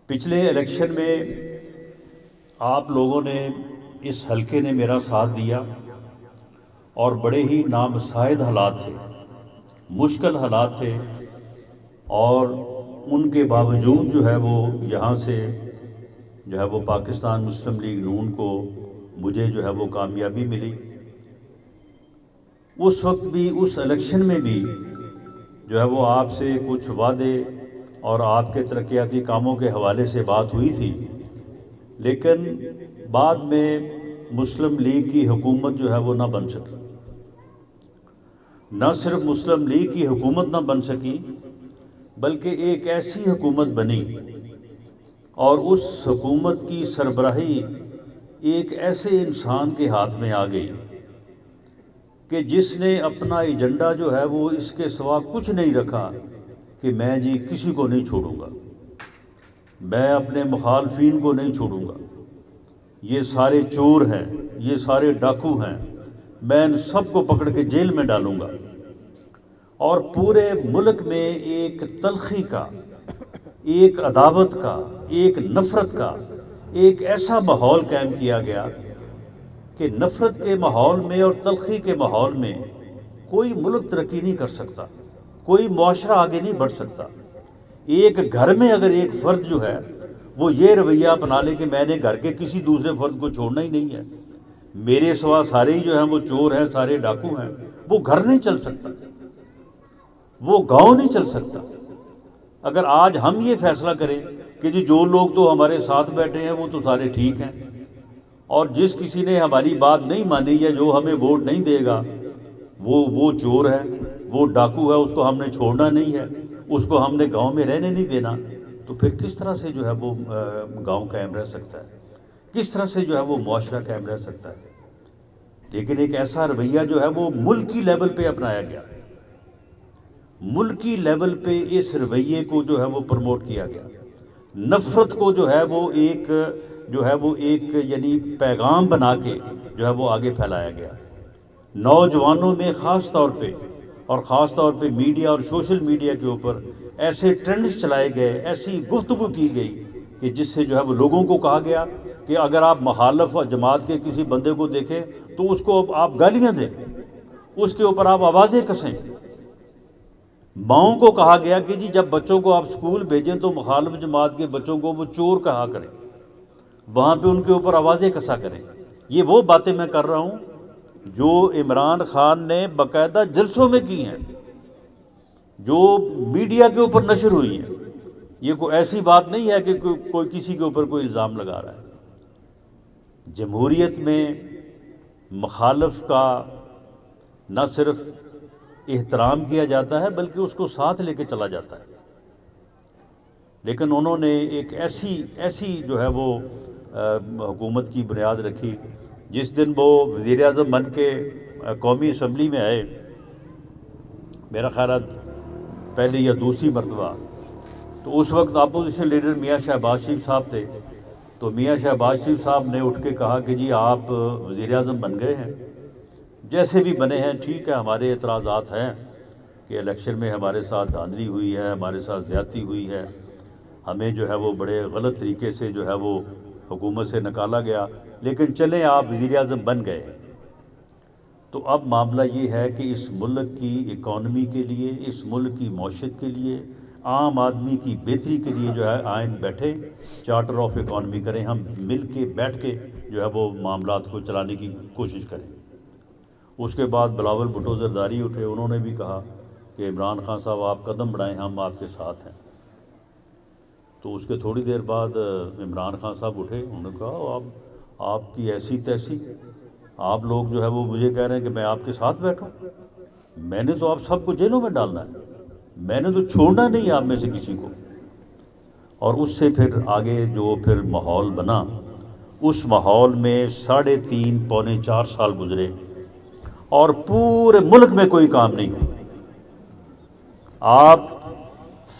پچھلے الیکشن میں آپ لوگوں نے، اس حلقے نے میرا ساتھ دیا اور بڑے ہی نامساعد حالات تھے، مشکل حالات تھے، اور ان کے باوجود جو ہے وہ یہاں سے جو ہے وہ پاکستان مسلم لیگ نون کو مجھے جو ہے وہ کامیابی ملی۔ اس وقت بھی، اس الیکشن میں بھی جو ہے وہ آپ سے کچھ وعدے اور آپ کے ترقیاتی کاموں کے حوالے سے بات ہوئی تھی، لیکن بعد میں مسلم لیگ کی حکومت جو ہے وہ نہ بن سکی۔ نہ صرف مسلم لیگ کی حکومت نہ بن سکی، بلکہ ایک ایسی حکومت بنی اور اس حکومت کی سربراہی ایک ایسے انسان کے ہاتھ میں آ گئی کہ جس نے اپنا ایجنڈا جو ہے وہ اس کے سوا کچھ نہیں رکھا کہ میں جی کسی کو نہیں چھوڑوں گا، میں اپنے مخالفین کو نہیں چھوڑوں گا، یہ سارے چور ہیں، یہ سارے ڈاکو ہیں، میں ان سب کو پکڑ کے جیل میں ڈالوں گا۔ اور پورے ملک میں ایک تلخی کا، ایک عداوت کا، ایک نفرت کا ایک ایسا ماحول قائم کیا گیا کہ نفرت کے ماحول میں اور تلخی کے ماحول میں کوئی ملک ترقی نہیں کر سکتا، کوئی معاشرہ آگے نہیں بڑھ سکتا۔ ایک گھر میں اگر ایک فرد جو ہے وہ یہ رویہ اپنا لے کہ میں نے گھر کے کسی دوسرے فرد کو چھوڑنا ہی نہیں ہے، میرے سوا سارے ہی جو ہیں وہ چور ہیں، سارے ڈاکو ہیں، وہ گھر نہیں چل سکتا، وہ گاؤں نہیں چل سکتا۔ اگر آج ہم یہ فیصلہ کریں کہ جی جو لوگ تو ہمارے ساتھ بیٹھے ہیں وہ تو سارے ٹھیک ہیں، اور جس کسی نے ہماری بات نہیں مانی یا جو ہمیں ووٹ نہیں دے گا وہ چور ہے، وہ ڈاکو ہے، اس کو ہم نے چھوڑنا نہیں ہے، اس کو ہم نے گاؤں میں رہنے نہیں دینا، تو پھر کس طرح سے جو ہے وہ گاؤں قائم رہ سکتا ہے، کس طرح سے جو ہے وہ معاشرہ قائم رہ سکتا ہے؟ لیکن ایک ایسا رویہ جو ہے وہ ملکی لیول پہ اپنایا گیا، ملکی لیول پہ اس رویے کو جو ہے وہ پروموٹ کیا گیا، نفرت کو جو ہے وہ ایک یعنی پیغام بنا کے جو ہے وہ آگے پھیلایا گیا۔ نوجوانوں میں خاص طور پہ، اور خاص طور پہ میڈیا اور سوشل میڈیا کے اوپر ایسے ٹرینڈز چلائے گئے، ایسی گفتگو کی گئی کہ جس سے جو ہے وہ لوگوں کو کہا گیا کہ اگر آپ مخالف جماعت کے کسی بندے کو دیکھیں تو اس کو آپ گالیاں دیں، اس کے اوپر آپ آوازیں کسیں۔ ماؤں کو کہا گیا کہ جی جب بچوں کو آپ اسکول بھیجیں تو مخالف جماعت کے بچوں کو وہ چور کہا کریں، وہاں پہ ان کے اوپر آوازیں کسا کریں۔ یہ وہ باتیں میں کر رہا ہوں جو عمران خان نے باقاعدہ جلسوں میں کی ہیں، جو میڈیا کے اوپر نشر ہوئی ہیں۔ یہ کوئی ایسی بات نہیں ہے کہ کوئی کسی کے اوپر کوئی الزام لگا رہا ہے۔ جمہوریت میں مخالف کا نہ صرف احترام کیا جاتا ہے بلکہ اس کو ساتھ لے کے چلا جاتا ہے، لیکن انہوں نے ایک ایسی جو ہے وہ حکومت کی بنیاد رکھی۔ جس دن وہ وزیر اعظم بن کے قومی اسمبلی میں آئے، میرا خیال ہے پہلی یا دوسری مرتبہ، تو اس وقت اپوزیشن لیڈر میاں شہباز شریف صاحب تھے، تو میاں شہباز شریف صاحب نے اٹھ کے کہا کہ جی آپ وزیر اعظم بن گئے ہیں، جیسے بھی بنے ہیں ٹھیک ہے، ہمارے اعتراضات ہیں کہ الیکشن میں ہمارے ساتھ دھاندلی ہوئی ہے، ہمارے ساتھ زیادتی ہوئی ہے، ہمیں جو ہے وہ بڑے غلط طریقے سے جو ہے وہ حکومت سے نکالا گیا، لیکن چلیں آپ وزیر اعظم بن گئے۔ تو اب معاملہ یہ ہے کہ اس ملک کی اکانومی کے لیے، اس ملک کی معیشت کے لیے، عام آدمی کی بہتری کے لیے جو ہے آئین بیٹھے، چارٹر آف اکانومی کریں، ہم مل کے بیٹھ کے جو ہے وہ معاملات کو چلانے کی کوشش کریں۔ اس کے بعد بلاول بھٹو زرداری اٹھے، انہوں نے بھی کہا کہ عمران خان صاحب آپ قدم بڑھائیں، ہم آپ کے ساتھ ہیں۔ تو اس کے تھوڑی دیر بعد عمران خان صاحب اٹھے، انہوں نے کہا آپ کی ایسی تیسی، آپ لوگ جو ہے وہ مجھے کہہ رہے ہیں کہ میں آپ کے ساتھ بیٹھوں، میں نے تو آپ سب کو جیلوں میں ڈالنا ہے، میں نے تو چھوڑنا نہیں آپ میں سے کسی کو۔ اور اس سے پھر آگے جو پھر ماحول بنا، اس ماحول میں 3.5 پونے 4 سال گزرے اور پورے ملک میں کوئی کام نہیں ہوا۔ آپ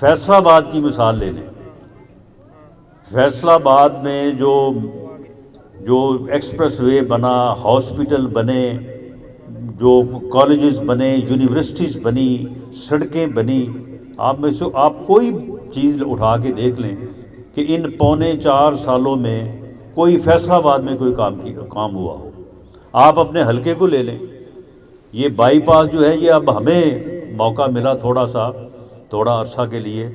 فیصل آباد کی مثال لے لیں، فیصل آباد میں جو ایکسپریس وے بنا، ہاسپٹل بنے، جو کالجز بنے، یونیورسٹیز بنی، سڑکیں بنی، آپ میں سے آپ کوئی چیز اٹھا کے دیکھ لیں کہ ان پونے 4 سالوں میں کوئی فیصلہ آباد میں کوئی کام ہوا ہو. آپ اپنے حلقے کو لے لیں، یہ بائی پاس جو ہے یہ اب ہمیں موقع ملا تھوڑا عرصہ کے لیے،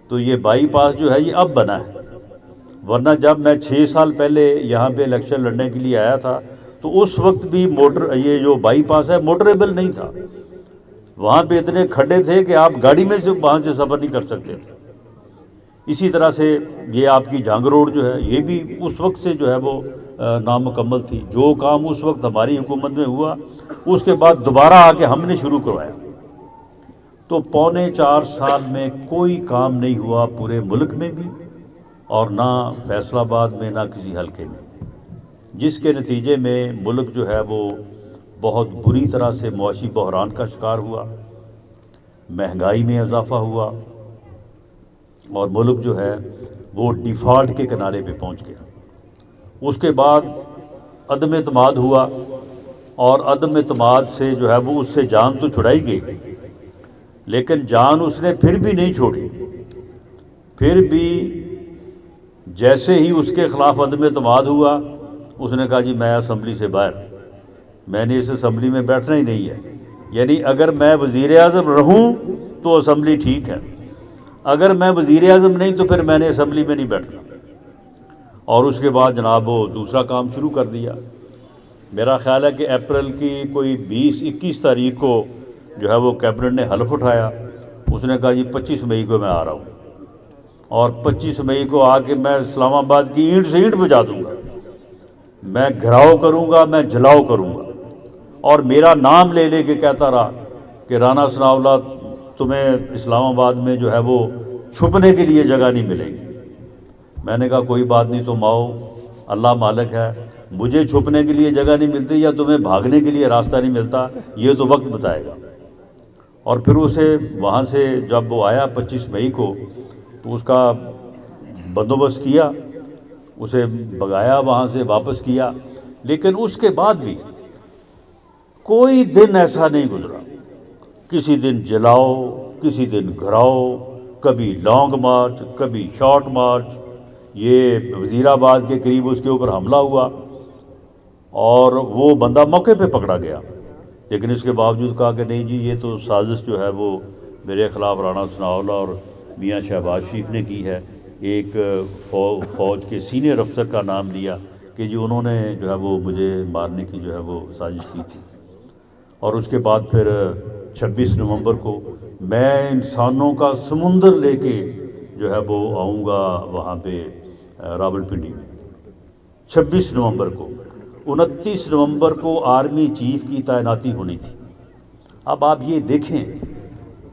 تو یہ بائی پاس جو ہے یہ اب بنا ہے، ورنہ جب میں 6 سال پہلے یہاں پہ الیکشن لڑنے کے لیے آیا تھا تو اس وقت بھی یہ جو بائی پاس ہے موٹریبل نہیں تھا. وہاں پہ اتنے کھڈے تھے کہ آپ گاڑی میں سے وہاں سے سفر نہیں کر سکتے تھے. اسی طرح سے یہ آپ کی جھانگ روڈ جو ہے یہ بھی اس وقت سے جو ہے وہ نامکمل تھی. جو کام اس وقت ہماری حکومت میں ہوا اس کے بعد دوبارہ آ کے ہم نے شروع کروایا. تو پونے 4 سال میں کوئی کام نہیں ہوا پورے ملک میں بھی، اور نہ فیصل آباد میں، نہ کسی حلقے میں، جس کے نتیجے میں ملک جو ہے وہ بہت بری طرح سے معاشی بحران کا شکار ہوا، مہنگائی میں اضافہ ہوا، اور ملک جو ہے وہ ڈیفالٹ کے کنارے پہ پہنچ گیا. اس کے بعد عدم اعتماد ہوا، اور عدم اعتماد سے جو ہے وہ اس سے جان تو چھڑائی گئی، لیکن جان اس نے پھر بھی نہیں چھوڑی. پھر بھی جیسے ہی اس کے خلاف عدم اعتماد ہوا اس نے کہا جی میں اسمبلی سے باہر، میں نے اس اسمبلی میں بیٹھنا ہی نہیں ہے. یعنی اگر میں وزیر اعظم رہوں تو اسمبلی ٹھیک ہے، اگر میں وزیر اعظم نہیں تو پھر میں نے اسمبلی میں نہیں بیٹھنا. اور اس کے بعد جناب وہ دوسرا کام شروع کر دیا. میرا خیال ہے کہ اپریل کی کوئی 20-21 تاریخ کو جو ہے وہ کیبنٹ نے حلف اٹھایا. اس نے کہا جی 25 مئی کو میں آ رہا ہوں، اور 25 مئی کو آ کے میں اسلام آباد کی اینٹ سے اینٹ بجا دوں گا، میں گھراؤ کروں گا، میں جلاؤ کروں گا. اور میرا نام لے لے کے کہتا رہا کہ رانا ثناء اللہ تمہیں اسلام آباد میں جو ہے وہ چھپنے کے لیے جگہ نہیں ملے گی. میں نے کہا کوئی بات نہیں، تم آؤ، اللہ مالک ہے، مجھے چھپنے کے لیے جگہ نہیں ملتی یا تمہیں بھاگنے کے لیے راستہ نہیں ملتا، یہ تو وقت بتائے گا. اور پھر اسے وہاں سے جب وہ آیا 25 مئی کو تو اس کا بندوبست کیا، اسے بھگایا وہاں سے واپس کیا. لیکن اس کے بعد بھی کوئی دن ایسا نہیں گزرا، کسی دن جلاؤ، کسی دن گھراؤ، کبھی لانگ مارچ، کبھی شارٹ مارچ. یہ وزیر آباد کے قریب اس کے اوپر حملہ ہوا اور وہ بندہ موقع پہ پکڑا گیا، لیکن اس کے باوجود کہا کہ نہیں جی یہ تو سازش جو ہے وہ میرے خلاف رانا ثناء اللہ اور میاں شہباز شریف نے کی ہے. ایک فوج کے سینئر افسر کا نام لیا کہ جی انہوں نے جو ہے وہ مجھے مارنے کی جو ہے وہ سازش کی تھی. اور اس کے بعد پھر 26 نومبر کو میں انسانوں کا سمندر لے کے جو ہے وہ آؤں گا وہاں پہ راولپنڈی میں. 26 نومبر کو 29 نومبر کو آرمی چیف کی تعیناتی ہونی تھی. اب آپ یہ دیکھیں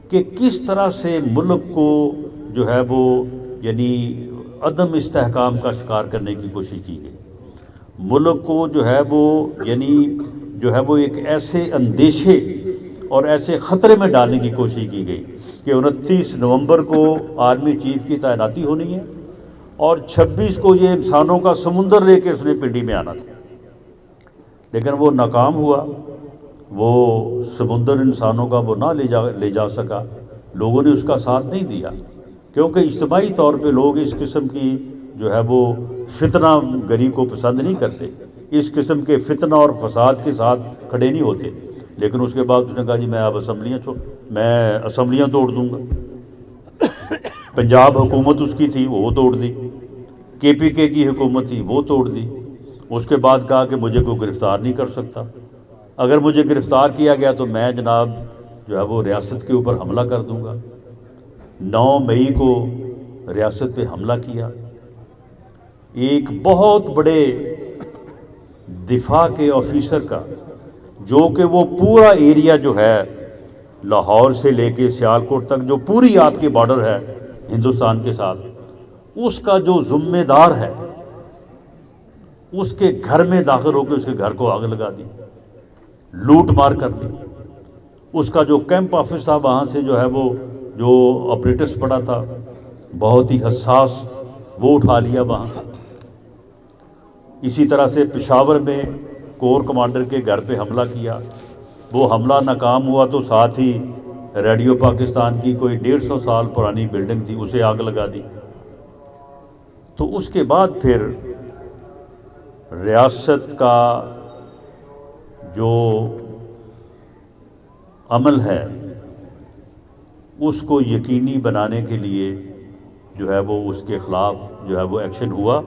کہ کس طرح سے ملک کو جو ہے وہ یعنی عدم استحکام کا شکار کرنے کی کوشش کی گئی. ملک کو جو ہے وہ یعنی جو ہے وہ ایک ایسے اندیشے اور ایسے خطرے میں ڈالنے کی کوشش کی گئی کہ 29 نومبر کو آرمی چیف کی تعیناتی ہونی ہے اور 26 کو یہ انسانوں کا سمندر لے کے اس نے پنڈی میں آنا تھا. لیکن وہ ناکام ہوا، وہ سمندر انسانوں کا وہ نہ لے جا سکا. لوگوں نے اس کا ساتھ نہیں دیا کیونکہ اجتماعی طور پہ لوگ اس قسم کی جو ہے وہ فتنہ گری کو پسند نہیں کرتے، اس قسم کے فتنہ اور فساد کے ساتھ کھڑے نہیں ہوتے. لیکن اس کے بعد اس نے کہا جی میں اب اسمبلیاں توڑ دوں گا. پنجاب حکومت اس کی تھی وہ توڑ دی، KPK کی حکومت تھی وہ توڑ دی. اس کے بعد کہا کہ مجھے کوئی گرفتار نہیں کر سکتا، اگر مجھے گرفتار کیا گیا تو میں جناب جو ہے وہ ریاست کے اوپر حملہ کر دوں گا. 9 مئی کو ریاست پہ حملہ کیا. ایک بہت بڑے دفاع کے آفیسر کا، جو کہ وہ پورا ایریا جو ہے لاہور سے لے کے سیالکوٹ تک جو پوری آپ کی بارڈر ہے ہندوستان کے ساتھ، اس کا جو ذمہ دار ہے اس کے گھر میں داخل ہو کے اس کے گھر کو آگ لگا دی، لوٹ مار کر لی. اس کا جو کیمپ آفس تھا وہاں سے جو ہے وہ جو آپریٹرس پڑا تھا بہت ہی حساس وہ اٹھا لیا وہاں سے. اسی طرح سے پشاور میں کور کمانڈر کے گھر پہ حملہ کیا. وہ حملہ ناکام ہوا تو ساتھ ہی ریڈیو پاکستان کی کوئی 150 سال پرانی بلڈنگ تھی اسے آگ لگا دی. تو اس کے بعد پھر ریاست کا جو عمل ہے اس کو یقینی بنانے کے لیے جو ہے وہ اس کے خلاف جو ہے وہ ایکشن ہوا.